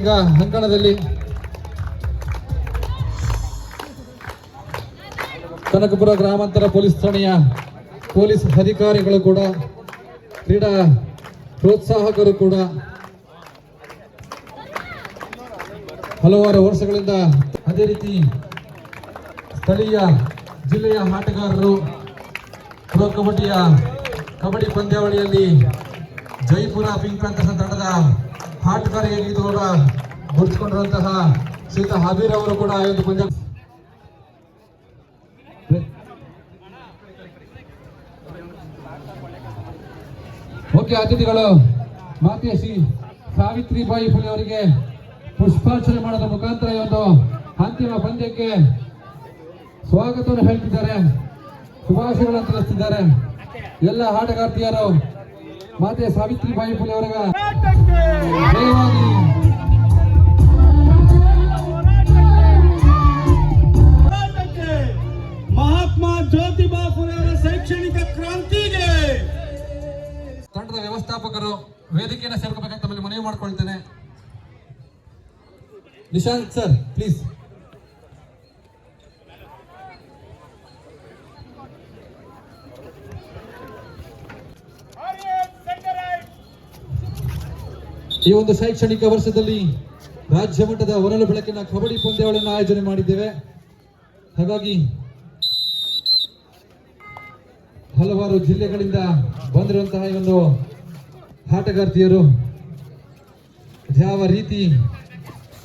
ಈಗ ಅಂಕಣದಲ್ಲಿ ಕನಕಪುರ ಗ್ರಾಮಾಂತರ ಪೊಲೀಸ್ ಠಾಣೆಯ ಪೊಲೀಸ್ ಅಧಿಕಾರಿಗಳು ಕೂಡ, ಕ್ರೀಡಾ ಪ್ರೋತ್ಸಾಹಕರು ಕೂಡ ಹಲವಾರು ವರ್ಷಗಳಿಂದ, ಅದೇ ರೀತಿ ಸ್ಥಳೀಯ ಜಿಲ್ಲೆಯ ಆಟಗಾರರು ಪ್ರೊ ಕಬಡ್ಡಿ ಪಂದ್ಯಾವಳಿಯಲ್ಲಿ ಜೈಪುರ ಪಿಂಕ್ ಪ್ಯಾಂಥರ್ಸ್ ತಂಡದ ಆಟಗಾರರಿಗೆ ಕೂಡ ಗುರುತಿಸಿಕೊಂಡಿರುವಂತಹ ಶ್ರೀಯುತ ಹಾಬೀರ್ ಅವರು ಕೂಡ ಈ ಒಂದು ಪಂದ್ಯ ಮುಖ್ಯ ಅತಿಥಿಗಳು ಮಾತೆ ಶ್ರೀ ಸಾವಿತ್ರಿಬಾಯಿ ಫುಲೆ ಅವರಿಗೆ ಪುಷ್ಪಾರ್ಚನೆ ಮಾಡೋದ್ರ ಮುಖಾಂತರ ಈ ಒಂದು ಅಂತಿಮ ಪಂದ್ಯಕ್ಕೆ ಸ್ವಾಗತವನ್ನು ಹೇಳ್ತಿದ್ದಾರೆ, ಶುಭಾಶಯಗಳನ್ನು ತಿಳಿಸುತ್ತಿದ್ದಾರೆ. ಎಲ್ಲ ಆಟಗಾರ್ತಿಯರು ಮಾತೆ ಸಾವಿತ್ರಿಬಾಯಿ ಫುಲೆ ಅವರ ಮಹಾತ್ಮ ಜ್ಯೋತಿಬಾ ಫುಲೆ ಅವರ ಶೈಕ್ಷಣಿಕ ಕ್ರಾಂತಿಗೆ ತಂಡದ ವ್ಯವಸ್ಥಾಪಕರು ವೇದಿಕೆಯನ್ನು ಸೇರ್ಕೋಬೇಕಂತ ತಮ್ಮಲ್ಲಿ ಮನವಿ ಮಾಡ್ಕೊಳ್ತೇನೆ. Nishant sir please. ಈ ಒಂದು ಶೈಕ್ಷಣಿಕ ವರ್ಷದಲ್ಲಿ ರಾಜ್ಯ ಮಟ್ಟದ ಹೊರಲು ಬೆಳಕಿನ ಕಬಡ್ಡಿ ಪಂದ್ಯಾವಳಿಯನ್ನು ಆಯೋಜನೆ ಮಾಡಿದ್ದೇವೆ. ಹಾಗಾಗಿ ಹಲವಾರು ಜಿಲ್ಲೆಗಳಿಂದ ಬಂದಿರುವಂತಹ ಈ ಒಂದು ಆಟಗಾರ್ತಿಯರು ಯಾವ ರೀತಿ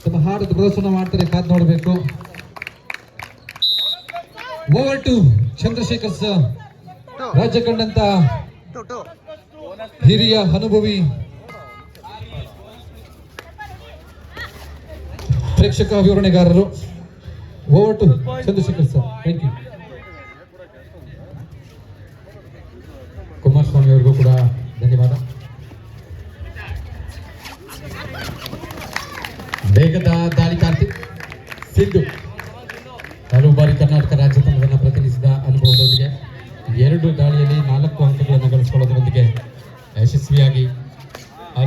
ತಮ್ಮ ಆಟದ ಪ್ರದರ್ಶನ ಮಾಡ್ತಾರೆ ಕಾದು ನೋಡಬೇಕು. ಓವರ್ ಟು ಚಂದ್ರಶೇಖರ್ ಸರ್, ರಾಜ್ಯ ಕಂಡಂತ ಹಿರಿಯ ಅನುಭವಿ ಪ್ರೇಕ್ಷಕ ವಿವರಣೆಗಾರರು. Over to Chandrashekhar sir. Thank you. Kumaraswamy ಅವರಿಗೂ ಕೂಡ ಧನ್ಯವಾದ. ವೇಗದ ದಾಳಿ ಕಾರ್ತಿಕ್ ಸಿದ್ದು ಹಲವು ಬಾರಿ ಕರ್ನಾಟಕ ರಾಜ್ಯ ತಂಡವನ್ನು ಪ್ರತಿನಿಧಿಸಿದ ಅನುಭವದೊಂದಿಗೆ 2 ದಾಳಿಯಲ್ಲಿ 4 ಅಂಕಗಳನ್ನು ಗಳಿಸಿಕೊಳ್ಳೋದರೊಂದಿಗೆ ಯಶಸ್ವಿಯಾಗಿ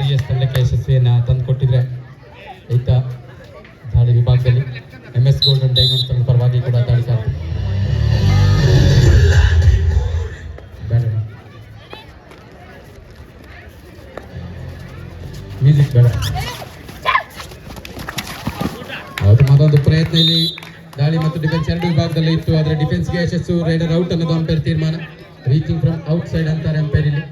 RES ತಂಡಕ್ಕೆ ಯಶಸ್ವಿಯನ್ನು ತಂದುಕೊಟ್ಟಿದ್ರೆ, ಈತ ದಾಳಿ ವಿಭಾಗದಲ್ಲಿ MS ಗೋಲ್ಡನ್ ಡೈಮಂಡ್ಸ್ ತಂಡದ ಪರವಾಗಿ ಕೂಡ ದಾಳಿ ಕಾರ್ತಿಕ್ ಮ್ಯೂಸಿಕ್ ಬೇಡ. ಮತ್ತೊಂದು ಪ್ರಯತ್ನ ಇಲ್ಲಿ ದಾಳಿ ಮತ್ತು ಡಿಫೆನ್ಸ್ 2 ವಿಭಾಗದಲ್ಲಿ ಇತ್ತು, ಆದರೆ ಡಿಫೆನ್ಸ್ಗೆ ಯಶಸ್ಸು. ರೈಡರ್ ಔಟ್ ಅನ್ನೋದು ಅಂಪೈರ್ ತೀರ್ಮಾನ. ರೀಚಿಂಗ್ ಫ್ರಮ್ ಔಟ್ ಸೈಡ್ ಅಂತಾರೆ ಅಂಪೈರ್ ಇಲ್ಲಿ.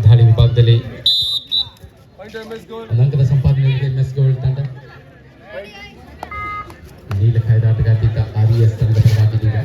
ದಾಳಿ ವಿಭಾಗದಲ್ಲಿ ಅಂಕದ ಸಂಪಾದನೆಗೆ MS ಗೋಲ್ಡ್ ತಂಡ. ನೀಲ ಕಾಯ್ದ ಆಟಗಾರ್ತಿದ್ದ RES ತಂಡದ ಪರವಾಗಿದ್ದೀಗ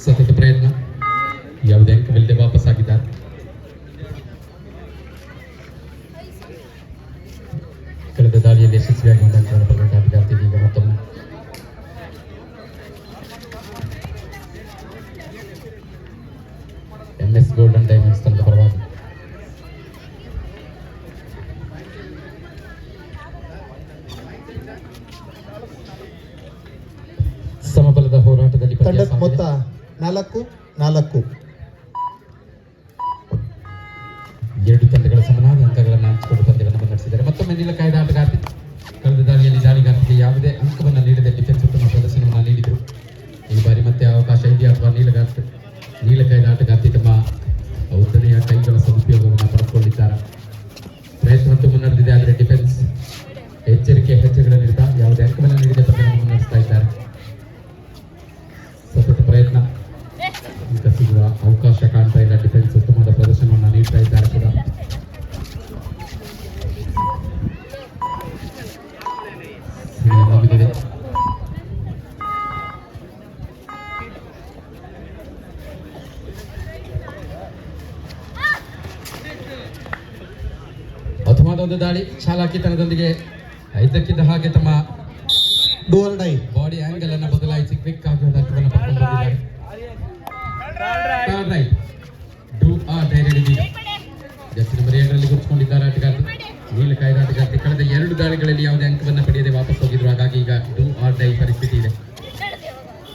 ಸತತ ಪ್ರಯತ್ನ, ಯಾವುದೇ ಅಂಕವಿಲ್ಲದೆ ವಾಪಸ್ ಆಗಿದ್ದಾರೆ. ಕಳೆದ ದಾಳಿಯಲ್ಲಿ ಯಶಸ್ವಿಯಾಗಿ ಅಂಕಗಳನ್ನು ಪಡೆದ ಆಟಗಾರ್ತಿಗೆ ಈಗ ಮತ್ತೊಮ್ಮೆ MS ಗೋಲ್ಡನ್ ಡೈಮಂಡ್ಸ್ ತಂಡದ ಪರವಾಗಿ ಸಮಬಲದ ಹೋರಾಟದಲ್ಲಿ ಮೊತ್ತ 4-4. 2 ತಂಡಗಳ ಸಮನಾದ ಅಂಕಗಳನ್ನು ಹಂಚಿಕೊಂಡು ಪಂದ್ಯವನ್ನು ಮುನ್ನಡೆಸಿದ್ದಾರೆ. ಮತ್ತೊಮ್ಮೆ ನೀಲ ಕಾಯ್ದ ಆಟಗಾರ್ತಿ ಕಳೆದ ದಾಳಿಯಲ್ಲಿ ದಾಳಿಗಾರ್ತಿಗೆ ಯಾವುದೇ ಅಂಕವನ್ನು ನೀಡದೆ ಡಿಫೆನ್ಸ್ ಉತ್ತಮ ಪ್ರದರ್ಶನವನ್ನು ನೀಡಿದರು. ಈ ಬಾರಿ ಮತ್ತೆ ಅವಕಾಶ ಇದೆಯಾ ಅಥವಾ ನೀಲ ಕಾಯ್ದ ಆಟಗಾರ್ತಿ ತಮ್ಮ ಉದ್ದನೆಯ ಕೈಗಳ ಸದುಪಯೋಗವನ್ನು ಪಡೆದುಕೊಂಡಿದ್ದಾರೆ. ಪ್ರಯತ್ನ ಮತ್ತು ಮುನ್ನಡೆದಿದೆ, ಆದರೆ ಡಿಫೆನ್ಸ್ ಎಚ್ಚರಿಕೆ ಹೆಜ್ಜೆಗಳಲ್ಲಿದ್ದ ಯಾವುದೇ ಅಂಕವನ್ನು ನೀಡದೆ ಪಂದ್ಯವನ್ನು ಮುನ್ನಡೆಸ್ತಾ ಇದ್ದಾರೆ. ಸತತ ಪ್ರಯತ್ನ, ಈಗ ಸಿಗುವ ಅವಕಾಶ ಕಾಣ್ತಾ ಇಲ್ಲ. ಡಿಫೆನ್ಸ್ ಉತ್ತಮವಾದ ಪ್ರದರ್ಶನವನ್ನು ಉತ್ತಮವಾದ ಒಂದು ದಾಳಿ ಚಾಲಾಕಿತನದೊಂದಿಗೆ ಇದ್ದಕ್ಕಿದ್ದ ಹಾಗೆ ತಮ್ಮ do or die. Body angle ಅನ್ನು ಬದಲಾಯಿಸಿ ಕ್ವಿಕ್ ಆಗಿ ಒಂದು ಅಂಕವನ್ನು ಪಡ್ಕೊಂಡು ಬಂದಿದ್ದಾರೆ. Right do or die ready. Jersey number 7ರಲ್ಲಿ ಗುರುತಿಸಿಕೊಂಡಿದ್ದಾರೆ ಆಟಗಾರ್ತಿ ನೀಲ ಕಾಯ್ದ ಆಟಗಾರ್ತಿ. ಕಳೆದ 2 ದಾಳಿಗಳಲ್ಲಿ ಯಾವುದೇ ಅಂಕವನ್ನು ಪಡೆಯದೆ ವಾಪಸ್ ಹೋಗಿದ್ರು. ಹಾಗಾಗಿ ಈಗ ಡೂ ಆರ್ ಡೈ ಪರಿಸ್ಥಿತಿ ಇದೆ.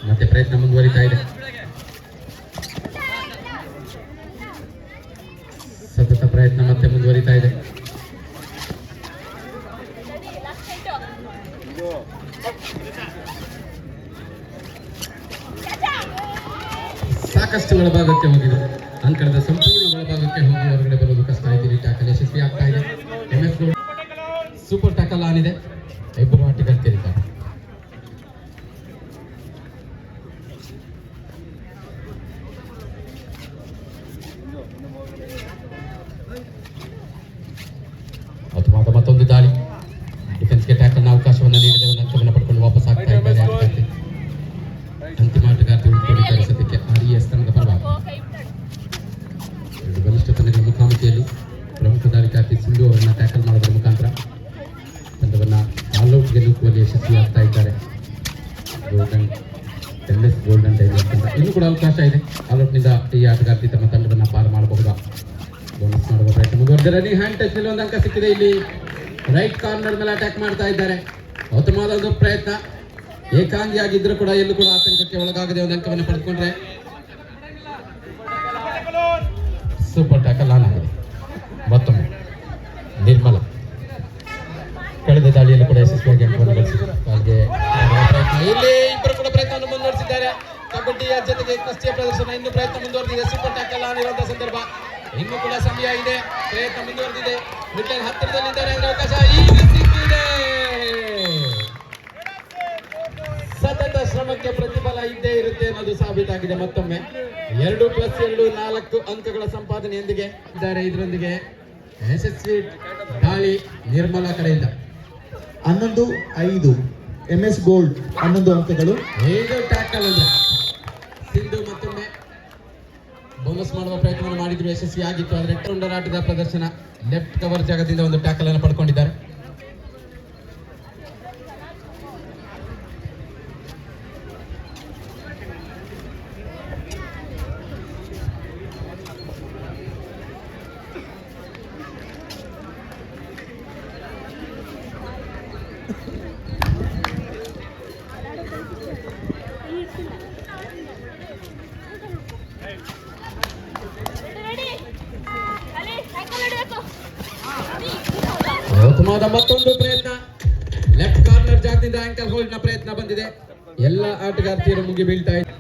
ಮತ್ತೆ ಪ್ರಯತ್ನ ಮುಂದುವರಿತಾ ಇದೆ. ಸತತ ಪ್ರಯತ್ನ ಮತ್ತೆ ಮುಂದುವರಿತಾ ಇದೆ. ಸಾಕಷ್ಟು ಒಳಭಾಗಕ್ಕೆ ಹೋಗಿದೆ. ಅಂಕಣದ ಸಂಪೂರ್ಣ ಒಳಭಾಗಕ್ಕೆ ಹೋಗಿ ಹೊರಗಡೆ ಬರುವುದು ಕಷ್ಟ ಆಗಿದೆ. ಈ ಟ್ಯಾಕಲ್ ಯಶಸ್ವಿ ಆಗ್ತಾ ಇದೆ. MS ಗೋಲ್ಡ್ ಸೂಪರ್ ಟ್ಯಾಕಲ್ ಆನಿದೆ. ಇಬ್ಬರು ಆಟಗಾರ್ತಿದ್ದಾರೆ. ಅದ್ಭುತವಾದ ಮತ್ತೊಂದು ದಾಳಿ. ಡಿಫೆನ್ಸ್ಗೆ ಟ್ಯಾಕಲ್ನ ಅವಕಾಶವನ್ನು ನೀಡಿದೆ. ಒಂದು ಅಂಕವನ್ನು ಪಡ್ಕೊಂಡು ವಾಪಸ್ ಆಗ್ತಾ ಇದ್ದಾರೆ ಆಟಗಾರ್ತಿ. ಅಂತಿಮ ಆಟಗಾರ್ತಿ ಉಳಿದುಕೊಂಡಿದ್ದಾರೆ ಸದ್ಯಕ್ಕೆ RES ತಂಡದ ಪರವಾಗಿ. ಎರಡು ಬಲಿಷ್ಠ ತಂಡಗಳ ಮುಖಾಮುಖಿಯಲ್ಲಿ ಪ್ರಮುಖ ದಾಳಿಗಾರ್ತಿ ಸಿಂಧು ಅವರನ್ನು ಟ್ಯಾಕಲ್ ಮಾಡೋದ್ರ ಮುಖಾಂತರ ತಂಡವನ್ನು ಆಲ್ಔಟ್ಗೆ ನೂಕುವಲ್ಲಿ ಯಶಸ್ವಿ ಆಗ್ತಾ ಇದ್ದಾರೆ. ಗೋಲ್ಡನ್ MS ಗೋಲ್ಡನ್ ಟೈಗರ್ಸ್ ಅಂತ ಇನ್ನೂ ಕೂಡ ಅವಕಾಶ ಇದೆ. ಆಲ್ಔಟ್ನಿಂದ ಈ ಆಟಗಾರ್ತಿ ತಮ್ಮ ತಂಡವನ್ನು ಪಾರು ಮಾಡಬಹುದಾ? ಬೋನಸ್ ಮಾಡುವ ಪ್ರಯತ್ನ ಮುಂದುವರೆದ. ರನ್ನಿಂಗ್ ಹ್ಯಾಂಡ್ ಟಚ್ ನಲ್ಲಿ ಒಂದು ಅಂಕ ಸಿಕ್ಕಿದೆ. ಇಲ್ಲಿ ರೈಟ್ ಕಾರ್ನರ್ ಮೇಲೆ ಅಟ್ಯಾಕ್ ಮಾಡ್ತಾ ಇದ್ದಾರೆ. ಉತ್ತಮವಾದ ಒಂದು ಪ್ರಯತ್ನ. ಏಕಾಂಗಿಯಾಗಿದ್ದರೂ ಕೂಡ ಎಲ್ಲೂ ಕೂಡ ಆತಂಕಕ್ಕೆ ಒಳಗಾಗದೆ ಒಂದು ಅಂಕವನ್ನು ಪಡೆದುಕೊಂಡ್ರೆ ಸೂಪರ್ ಟ್ಯಾಕಲ್ ಆನ್ ಆಗಿದೆ. ಮತ್ತೊಮ್ಮೆ ನಿರ್ಮಲ ಕಳೆದ ದಾಳಿಯಲ್ಲೂ ಕೂಡ ಯಶಸ್ವಿಯಾಗಿ ಅಂಕವನ್ನು ಗಳಿಸಿದರು. ಹಾಗೆ ಇಲ್ಲಿ ಇಬ್ಬರು ಕೂಡ ಪ್ರಯತ್ನವನ್ನು ಮುಂದುವರಿಸಿದ್ದಾರೆ. ಕಬಡ್ಡಿಯ ಜೊತೆಗೆ ಕುಸ್ತಿಯ ಪ್ರದರ್ಶನ ಇನ್ನು ಪ್ರಯತ್ನ ಮುಂದುವರೆದಿದೆ. ಸೂಪರ್ ಟ್ಯಾಕಲ್ ಆನ್ ಇರುವಂತಹ ಸಂದರ್ಭ. ಇನ್ನು ಕೂಡ ಸಮಯ ಇದೆ. ಪ್ರಯತ್ನ ಮುಂದುವರೆದಿದೆ. ಮಿಡ್ಲೈನ್ ಹತ್ತಿರದಲ್ಲಿದ್ದಾರೆ. ಅದರ ಅವಕಾಶ ಈಗ ಸಿಕ್ಕಿದೆ. ಸತತ ಶ್ರಮಕ್ಕೆ ಪ್ರತಿಫಲ ಇದ್ದೇ ಇರುತ್ತೆ ಅನ್ನೋದು ಸಾಬೀತಾಗಿದೆ. ಮತ್ತೊಮ್ಮೆ 2+2 4 ಅಂಕಗಳ ಸಂಪಾದನೆಯೊಂದಿಗೆ ಇದ್ದಾರೆ. ಇದರೊಂದಿಗೆ ಯಶಸ್ವಿ ದಾಳಿ ನಿರ್ಮಲಾ ಕಡೆಯಿಂದ 11-5 MS ಗೋಲ್ಡ್ 11 ಅಂಕಗಳು. 5 ಟ್ಯಾಕಲ್ ಅಂದ್ರೆ ಸಿಂಧು ಮತ್ತೊಮ್ಮೆ ಬೋನಸ್ ಮಾಡುವ ಪ್ರಯತ್ನವನ್ನು ಮಾಡಿದ್ರು. ಯಶಸ್ವಿ ಆಗಿತ್ತು. ಆದರೆ ಟೌಂಡರ್ ಆಟದ ಪ್ರದರ್ಶನ. ಲೆಫ್ಟ್ ಕವರ್ ಜಾಗದಿಂದ ಒಂದು ಟ್ಯಾಕಲ್ ಅನ್ನು ಪಡ್ಕೊಂಡಿದ್ದಾರೆ. ಉತ್ತಮವಾದ ಮತ್ತೊಂದು ಪ್ರಯತ್ನ. ಲೆಫ್ಟ್ ಕಾರ್ನರ್ ಜಾಗದಿಂದ ಆಂಕಲ್ ಹೋಲ್ಡ್ ನ ಪ್ರಯತ್ನ ಬಂದಿದೆ. ಎಲ್ಲ ಆಟಗಾರ್ತಿಯರು ಮುಗಿ ಬೀಳ್ತಾ ಇದ್ದಾರೆ.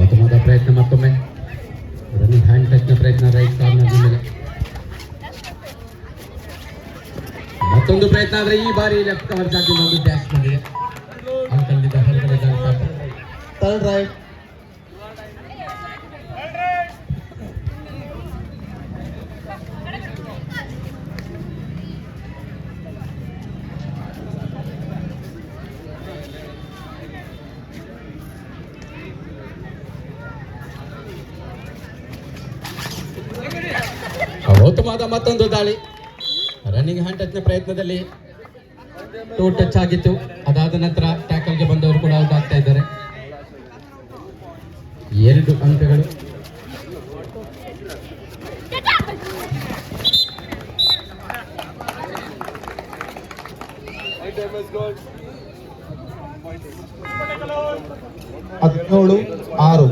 ಉತ್ತಮವಾದ ಪ್ರಯತ್ನ. ಮತ್ತೊಮ್ಮೆ ರನ್ನಿಂಗ್ ಹ್ಯಾಂಡ್ ಟಚ್ ನ ಪ್ರಯತ್ನ ರೈಟ್ ಕಾರ್ನರ್ ಮೇಲೆ. ಮತ್ತೊಂದು ಪ್ರಯತ್ನ. ಆದ್ರೆ ಈ ಬಾರಿ ಲೆಫ್ಟ್ ಕವರ್ ಜಾಗದಿಂದ ಒಂದು ಡ್ಯಾಶ್ ಬಂದಿದೆ. ಅಂಕಲ್ನಿಂದ ಹೊರಗಡೆ ಜಾಗ. Third right. ಉತ್ತಮವಾದ ಮತ್ತೊಂದು ದಾಳಿ. ರನ್ನಿಂಗ್ ಹ್ಯಾಂಡ್ ಟಚ್ ನ ಪ್ರಯತ್ನದಲ್ಲಿ ಟೋ ಟಚ್ ಆಗಿತ್ತು. ಅದಾದ ನಂತರ ಟ್ಯಾಕಲ್ಗೆ ಬಂದವರು ಕೂಡ ಔಟ್ ಆಗ್ತಾ ಇದ್ದಾರೆ. 2 ಅಂಕಗಳು.17-6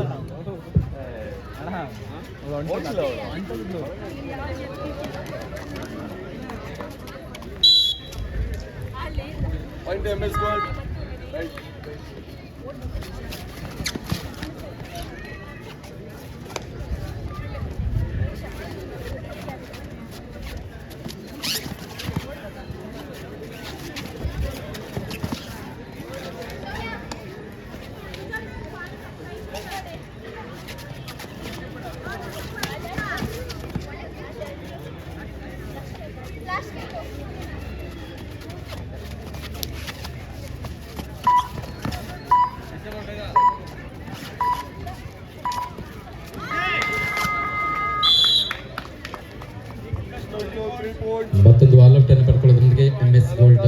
ಮತ್ತೊಂದು ಆಲ್ಔಟ್ ಅನ್ನು ಪಡ್ಕೊಳ್ಳೋದ್ರೊಂದಿಗೆ MS ಗೋಲ್ಡ್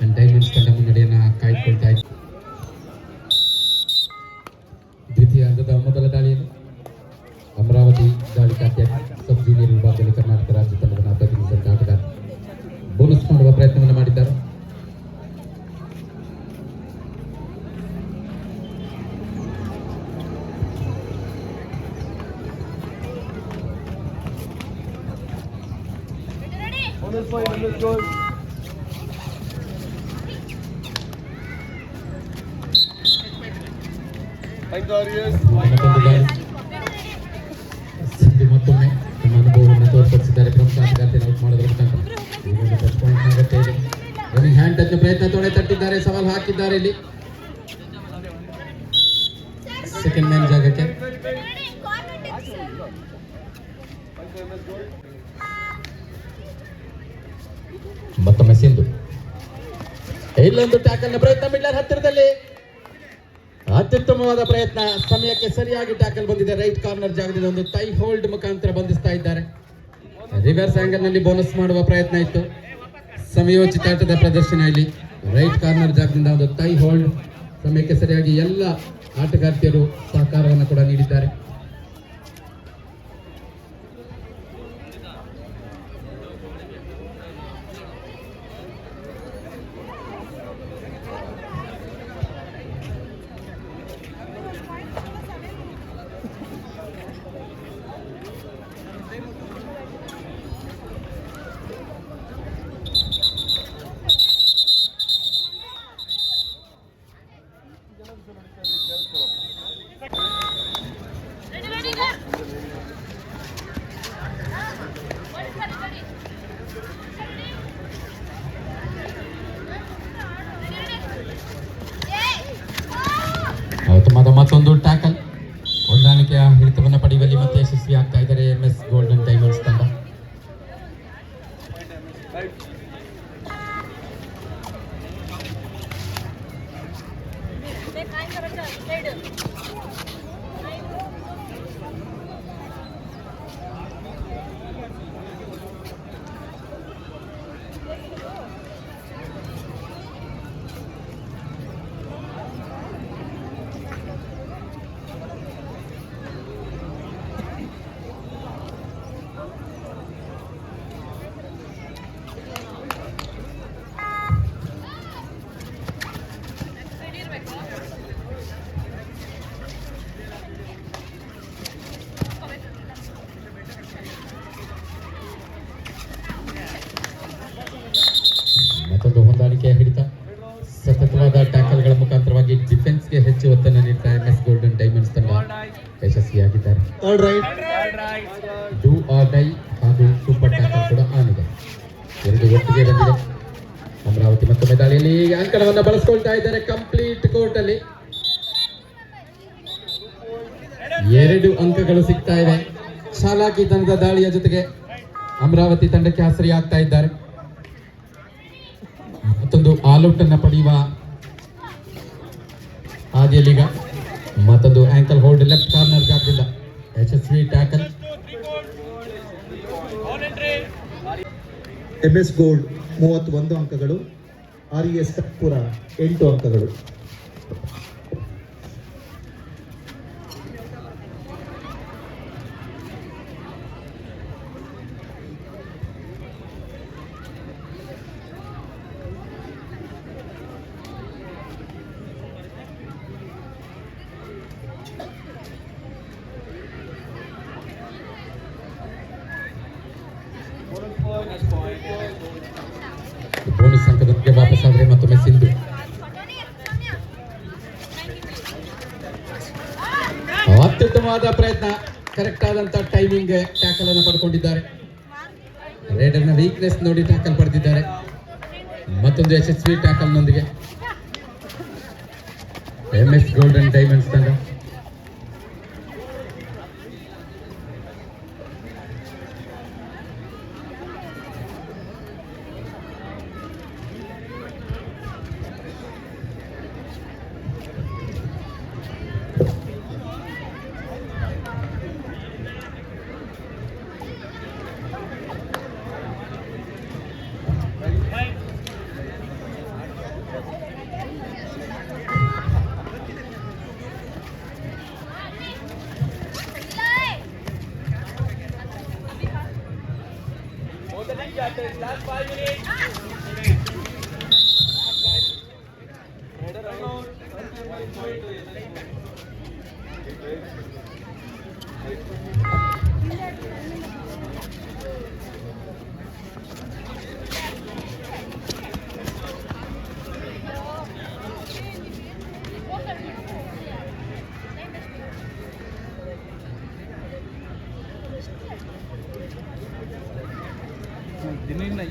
ಅಂಡ್ ಡೈಮಂಡ್ಸ್ ತಂಡ ಮುನ್ನಡೆಯನ್ನ ಕಾಯ್ದುಕೊಳ್ತಾ ಇದೆ. ದ್ವಿತೀಯ ಹಂತದ ಮೊದಲ ದಾಳಿಯನ್ನು ಅಮರಾವತಿ ದಾಳಿ ಖಾತೆಯ ಸಬ್ ಜೂನಿಯರ್ ವಿಭಾಗದಲ್ಲಿ ಕರ್ನಾಟಕ ರಾಜ್ಯ ತಂಡವನ್ನು ಪ್ರತಿನಿಧಿಸಿದ ಆಟಗಾರ ಬೋನಸ್ ಮಾಡುವ ಪ್ರಯತ್ನವನ್ನು ಮಾಡಿದ್ದಾರೆ. ಸಿಂಧು ಮತ್ತೊಮ್ಮೆ ತಮ್ಮ ಅನುಭವವನ್ನು ತೋರ್ಪಡಿಸಿದ್ದಾರೆ. ಪ್ರಮುಖ ಆಟಗಾರ್ತಿಯನ್ನು ಔಟ್ ಮಾಡೋದ್ರ ಮುಖಾಂತರ ರನ್ನಿಂಗ್ ಹ್ಯಾಂಡ್ ಟಚ್ ಪ್ರಯತ್ನ ತೊಡೆ ತಟ್ಟಿದ್ದಾರೆ, ಸವಾಲು ಹಾಕಿದ್ದಾರೆ. ಇಲ್ಲಿ ಸೆಕೆಂಡ್ ಮ್ಯಾನ್ ಜಾಗಕ್ಕೆ ಮತ್ತೊಮ್ಮೆ ಸಿಂಧು ಇಲ್ಲೊಂದು ಟ್ಯಾಕಲ್ ನ ಪ್ರಯತ್ನ. ಮಿಡ್ಲರ್ ಹತ್ತಿರದಲ್ಲಿ ಅತ್ಯುತ್ತಮವಾದ ಪ್ರಯತ್ನ, ಸಮಯಕ್ಕೆ ಸರಿಯಾಗಿ ಟ್ಯಾಕಲ್ ಬಂದಿದೆ. ರೈಟ್ ಕಾರ್ನರ್ ಜಾಗದಿಂದ ಒಂದು ಟೈ ಹೋಲ್ಡ್ ಮುಖಾಂತರ ಬಂಧಿಸ್ತಾ ಇದ್ದಾರೆ. ರಿವರ್ಸ್ ಆಂಗಲ್ ನಲ್ಲಿ ಬೋನಸ್ ಮಾಡುವ ಪ್ರಯತ್ನ ಇತ್ತು. ಸಮಯೋಚಿತ ಆಟದ ಪ್ರದರ್ಶನ. ಇಲ್ಲಿ ರೈಟ್ ಕಾರ್ನರ್ ಜಾಗದಿಂದ ಒಂದು ಟೈ ಹೋಲ್ಡ್, ಸಮಯಕ್ಕೆ ಸರಿಯಾಗಿ ಎಲ್ಲ ಆಟಗಾರ್ತಿಯರು ಸಹಕಾರವನ್ನು ಕೂಡ ನೀಡಿದ್ದಾರೆ. ಮತ್ತೊಂದು ಟ್ಯಾಕಲ್, ಹೊಂದಾಣಿಕೆಯ ಹಿಡಿತವನ್ನು ಪಡೆಯುವಲ್ಲಿ ಮತ್ತೆ ಯಶಸ್ವಿ ಆಗ್ತಾ ಇದ್ದಾರೆ MS ಗೋಲ್ಡ್ ಅಂಡ್ ಡೈಮಂಡ್ಸ್ ತಂಡ. ಮತ್ತೊಂದು ಹೊಂದಾಣಿಕೆಯ ಹಿಡಿತ, ಸತತವಾದ ಟ್ಯಾಕಲ್ಗಳ ಮುಖಾಂತರವಾಗಿ ಡಿಫೆನ್ಸ್ಗೆ ಹೆಚ್ಚು ಒತ್ತನ್ನು ನೀಡ್ತಾ MS ಗೋಲ್ಡ್ ಅಂಡ್ ಡೈಮಂಡ್ಸ್ ತಂಡ ಯಶಸ್ವಿಯಾಗಿದ್ದಾರೆ. ಡೂ ಆರ್ ಡೈ ಹಾಗೂ ಸೂಪರ್ ಟ್ಯಾಕಲ್ ಕೂಡ ಆನಿದೆ, ಎರಡು ಒಟ್ಟಿಗೆ ಬಂದಿದೆ. ಅಮರಾವತಿ ಮತ್ತೊಮ್ಮೆ ದಾಳಿಯಲ್ಲಿ ಅಂಕಣವನ್ನು ಬಳಸಿಕೊಳ್ತಾ ಇದ್ದಾರೆ. ಕಂಪ್ಲೀಟ್ ಕೋರ್ಟ್ ಅಲ್ಲಿ 2 ಅಂಕಗಳು ಸಿಗ್ತಾ ಇವೆ. ಚಾಲಾಕಿ ತಂಡದ ದಾಳಿಯ ಜೊತೆಗೆ ಅಮರಾವತಿ ತಂಡಕ್ಕೆ ಆಸರೆ ಆಗ್ತಾ ಇದ್ದಾರೆ. ಮತ್ತೊಂದು ಆಲ್ಔಟ್ ಅನ್ನು ಪಡೆಯುವ ಹಾದಿಯಲ್ಲೀಗ ಮತ್ತೊಂದು ಆಂಕಲ್ ಹೋಲ್ಡ್ ಲೆಫ್ಟ್ ಕಾರ್ನರ್ ಜಾಗದಿಂದ ಯಶಸ್ವಿ ಟ್ಯಾಕಲ್. MS ಗೋಲ್ಡ್ 31 ಅಂಕಗಳು, RES ಕರ್ಪೂರ 8 ಅಂಕಗಳು. ಬೋನಸ್ ಅಂಕದೊಂದಿಗೆ ವಾಪಸ್ ಆದರೆ ಮತ್ತೊಮ್ಮೆ ಸಿಂಧು. ಅತ್ಯುತ್ತಮವಾದ ಪ್ರಯತ್ನ, ಕರೆಕ್ಟ್ ಆದಂತ ಟೈಮಿಂಗ್ ಟ್ಯಾಕಲ್ ಅನ್ನು ಪಡ್ಕೊಂಡಿದ್ದಾರೆ. ರೇಡರ್ನ ವೀಕ್ನೆಸ್ ನೋಡಿ ಟ್ಯಾಕಲ್ ಪಡೆದಿದ್ದಾರೆ. ಮತ್ತೊಂದು ಯಶಸ್ವಿ ಟ್ಯಾಕಲ್ನೊಂದಿಗೆ MS ಗೋಲ್ಡನ್ ಡೈಮಂಡ್ಸ್ ತಂಡ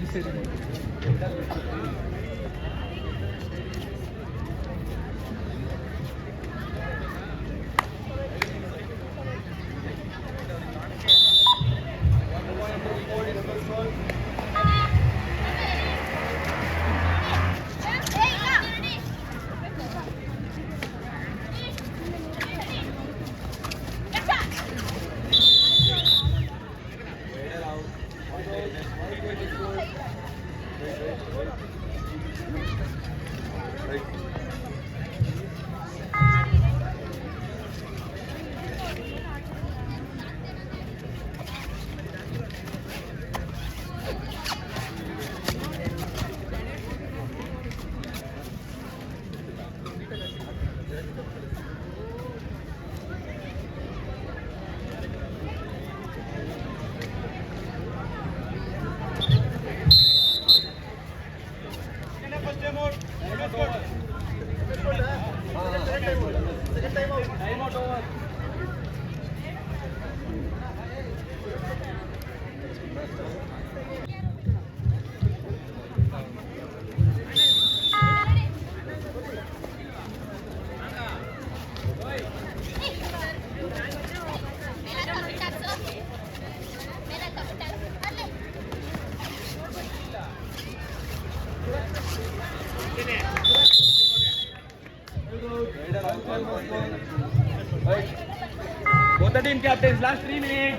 ಈ side Both the team captains, last 3 minutes.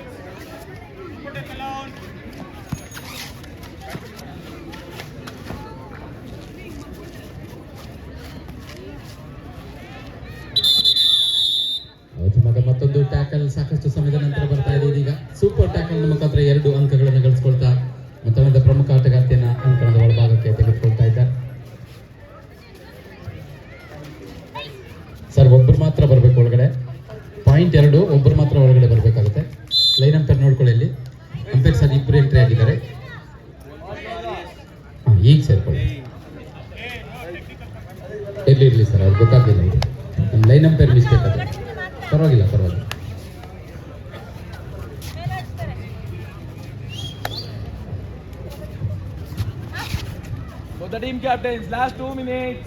Put it alone. ಮತ್ತೊಂದು ಟ್ಯಾಕಲ್ ಸಾಕಷ್ಟು ಸಮಯದ ನಂತರ ಬರ್ತಾ ಇದೆ. ಇದೀಗ ಸೂಪರ್ ಟ್ಯಾಕಲ್ ಮುಖಾಂತರ 2 ಅಂಕಗಳನ್ನು ಗಳಿಸಿಕೊಳ್ತಾ ಮತ್ತೊಂದು ಪ್ರಮುಖ ಆಟಗಾರ್ತಿಯನ್ನ ಅಂಕಣದ ಒಳಭಾಗಕ್ಕೆ ತೆಗೆದುಕೊಳ್ತಾ ಇದ್ದಾರೆ. ಸರ್, ಒಬ್ಬರು ಮಾತ್ರ ಬರಬೇಕು ಒಳಗಡೆ. ಪಾಯಿಂಟ್ 2, ಒಬ್ಬರು ಮಾತ್ರ ಒಳಗಡೆ ಬರಬೇಕಾಗುತ್ತೆ. ಲೈನ್ ಅಂಪೇರ್ ನೋಡ್ಕೊಳ್ಳಿ. ಇಲ್ಲಿ ಅಂಪೇರ್ ಸರ್ ಇಬ್ಬರು ಎಂಟ್ರಿ ಆಗಿದ್ದಾರೆ. ಈಗ ಸೇರ್ಕೊಳ್ಳಿ. ಇರಲಿ ಸರ್, ಅವ್ರು ಗೊತ್ತಾಗಲಿಲ್ಲ. ಇದು ನಮ್ಮ ಲೈನ್ ಅಂಪೇರ್ ಮಿಸ್ಟೇಕ್ ಅದು. ಪರವಾಗಿಲ್ಲ. Both the team captains, last 2 minutes.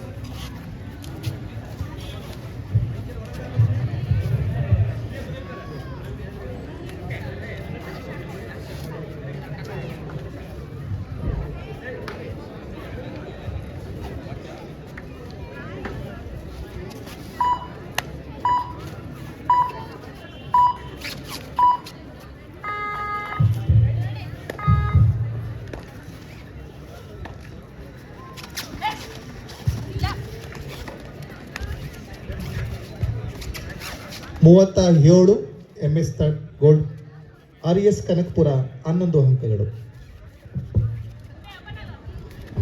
ಮೂವತ್ತ MS ಗೋಲ್ಡ್. RES ಕನಕಪುರ 11 ಅಂಕಗಳು.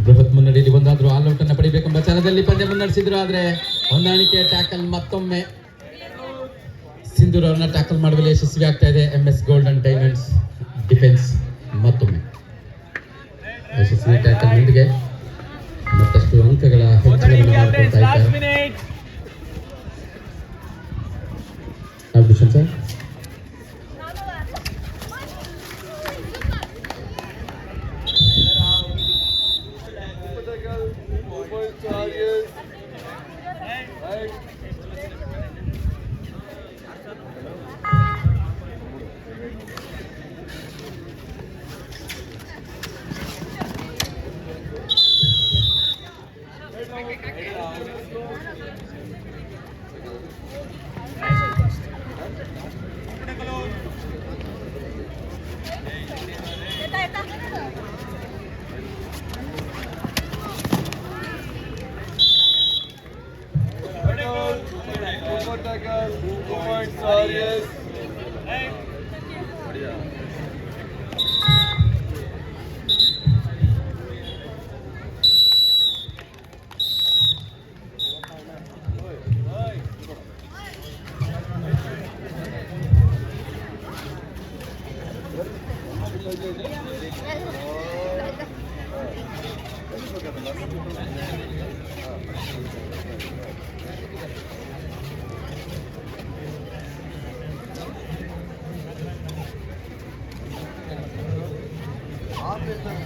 ಬೃಹತ್ ಮುನ್ನಡೆಯಲ್ಲಿ ಒಂದಾದ್ರೂ ಆಲ್ಔಟ್ ಅನ್ನು ಪಡಿಬೇಕೆಂಬ ಛಲದಲ್ಲಿ ಪಂದ್ಯ ಮುನ್ನಡೆಸಿದ್ರು. ಆದ್ರೆ ಹೊಂದಾಣಿಕೆ ಟ್ಯಾಕಲ್ ಮತ್ತೊಮ್ಮೆ ಸಿಂಧೂರ್ ಅವರನ್ನ ಟ್ಯಾಕಲ್ ಮಾಡುವಲ್ಲಿ ಯಶಸ್ವಿ ಆಗ್ತಾ ಇದೆ MS ಗೋಲ್ಡನ್ ಡೈಮಂಡ್ಸ್ ಡಿಫೆನ್ಸ್. ಮತ್ತೊಮ್ಮೆ ಯಶಸ್ವಿ ಟ್ಯಾಕಲ್ ನೀಡಿಗೆ ಮತ್ತಷ್ಟು ಅಂಕಗಳ Both the team ಹೆಚ್ಚಳವನ್ನು captains, ಮಾಡಿಕೊಳ್ತಾ last ಇದ್ದಾರೆ. minute. ಅಬ್ದುಲ್ ಸರ್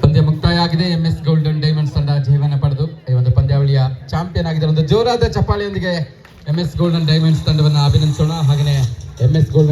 ಪಂದ್ಯ ಮುಕ್ತಾಯ ಆಗಿದೆ. MS ಗೋಲ್ಡನ್ ಡೈಮಂಡ್ಸ್ ತಂಡ ಜಯವನ್ನು ಪಡೆದು ಈ ಒಂದು ಪಂದ್ಯಾವಳಿಯ ಚಾಂಪಿಯನ್ ಆಗಿದೆ. ಒಂದು ಜೋರಾದ ಚಪ್ಪಾಳೆಯೊಂದಿಗೆ MS ಗೋಲ್ಡನ್ ಡೈಮಂಡ್ಸ್ ತಂಡವನ್ನು ಅಭಿನಂದಿಸೋಣ. ಹಾಗೆಯೇ MS ಗೋಲ್ಡನ್